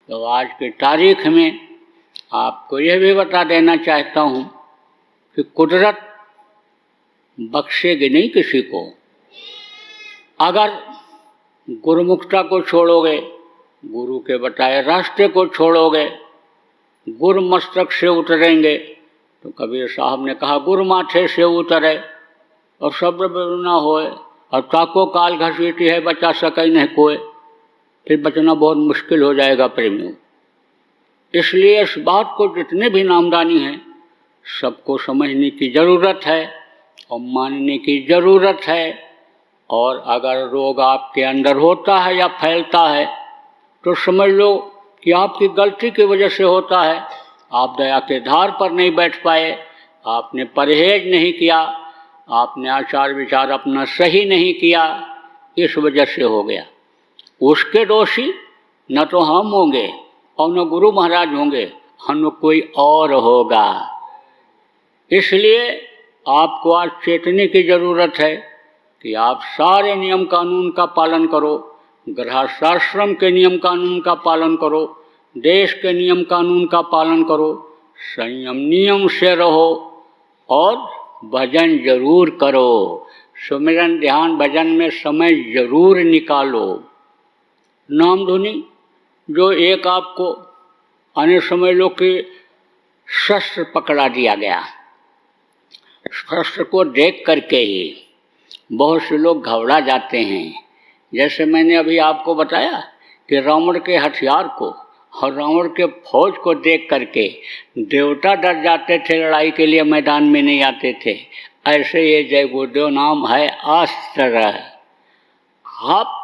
तो आज की तारीख में आपको यह भी बता देना चाहता हूँ कि कुदरत बख्शेगी नहीं किसी को। अगर गुरुमुखता को छोड़ोगे, गुरु के बताए रास्ते को छोड़ोगे, गुरु मस्तक से उतरेंगे, तो कबीर साहब ने कहा गुरु माथे से उतरे और शब्द ना होए और ताको काल घसीटी है बचा सके नहीं कोई, फिर बचना बहुत मुश्किल हो जाएगा प्रेमियों। इसलिए इस बात को जितने भी नामदानी हैं सबको समझने की ज़रूरत है और मानने की ज़रूरत है। और अगर रोग आपके अंदर होता है या फैलता है तो समझ लो कि आपकी गलती की वजह से होता है। आप दया के धार पर नहीं बैठ पाए, आपने परहेज नहीं किया, आपने आचार विचार अपना सही नहीं किया, इस वजह से हो गया। उसके दोषी न तो हम होंगे और न गुरु महाराज होंगे, हम कोई और होगा। इसलिए आपको आज चेतने की ज़रूरत है कि आप सारे नियम कानून का पालन करो, गृहस्थाश्रम के नियम कानून का पालन करो, देश के नियम कानून का पालन करो, संयम नियम से रहो और भजन जरूर करो। सुमिरन ध्यान भजन में समय जरूर निकालो। नाम धुनी जो एक आपको अन्य समझ लो कि शस्त्र पकड़ा दिया गया, शस्त्र को देख करके ही बहुत से लोग घबरा जाते हैं। जैसे मैंने अभी आपको बताया कि रावण के हथियार को और रावण के फौज को देख करके देवता डर जाते थे, लड़ाई के लिए मैदान में नहीं आते थे। ऐसे ये जय गुरुदेव नाम है अस्त्र। आप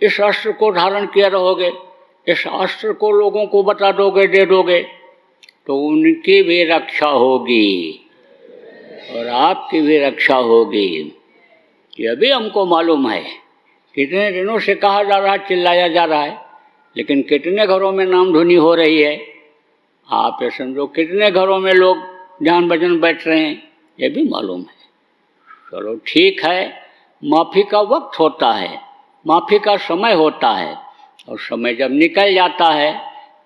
इस अस्त्र को धारण किए रहोगे, इस अस्त्र को लोगों को बता दोगे, दे दोगे, तो उनकी भी रक्षा होगी और आपकी भी रक्षा होगी। यह भी हमको मालूम है। कितने दिनों से कहा जा रहा है, चिल्लाया जा रहा है, लेकिन कितने घरों में नाम धुनी हो रही है। आप ये समझो कितने घरों में लोग ध्यान भजन बैठ रहे हैं, ये भी मालूम है। चलो ठीक है, माफ़ी का वक्त होता है, माफ़ी का समय होता है, और समय जब निकल जाता है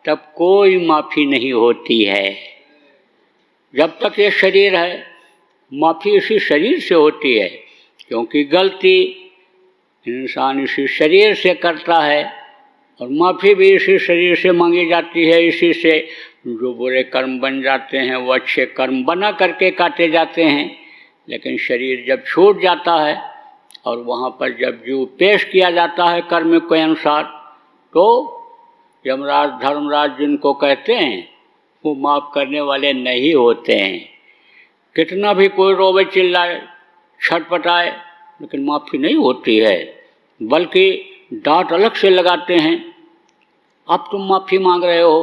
तब कोई माफ़ी नहीं होती है। जब तक ये शरीर है माफ़ी इसी शरीर से होती है, क्योंकि गलती इंसान इसी शरीर से करता है और माफ़ी भी इसी शरीर से मांगी जाती है। इसी से जो बुरे कर्म बन जाते हैं वो अच्छे कर्म बना करके काटे जाते हैं। लेकिन शरीर जब छूट जाता है और वहाँ पर जब जीव पेश किया जाता है कर्म के अनुसार, तो यमराज धर्मराज जिनको कहते हैं वो माफ़ करने वाले नहीं होते हैं। कितना भी कोई रोवे चिल्लाए छटपटाए, लेकिन माफ़ी नहीं होती है, बल्कि डांट अलग से लगाते हैं। अब तुम माफ़ी मांग रहे हो,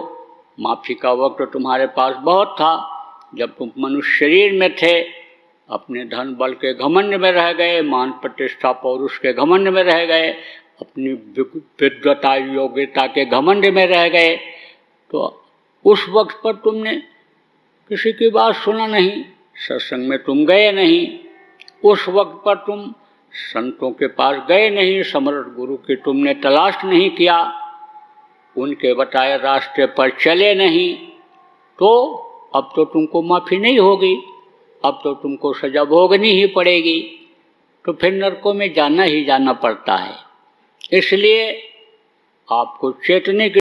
माफ़ी का वक्त तो तुम्हारे पास बहुत था जब तुम मनुष्य शरीर में थे, अपने धन बल के घमंड में रह गए, मान प्रतिष्ठा पौरुष के घमंड में रह गए, अपनी विद्वता योग्यता के घमंड में रह गए। तो उस वक्त पर तुमने किसी की बात सुना नहीं, सत्संग में तुम गए नहीं, उस वक्त पर तुम संतों के पास गए नहीं, समर्थ गुरु की तुमने तलाश नहीं किया, उनके बताए रास्ते पर चले नहीं, तो अब तो तुमको माफ़ी नहीं होगी, अब तो तुमको सजा भोगनी ही पड़ेगी। तो फिर नरकों में जाना ही जाना पड़ता है। इसलिए आपको चेतने की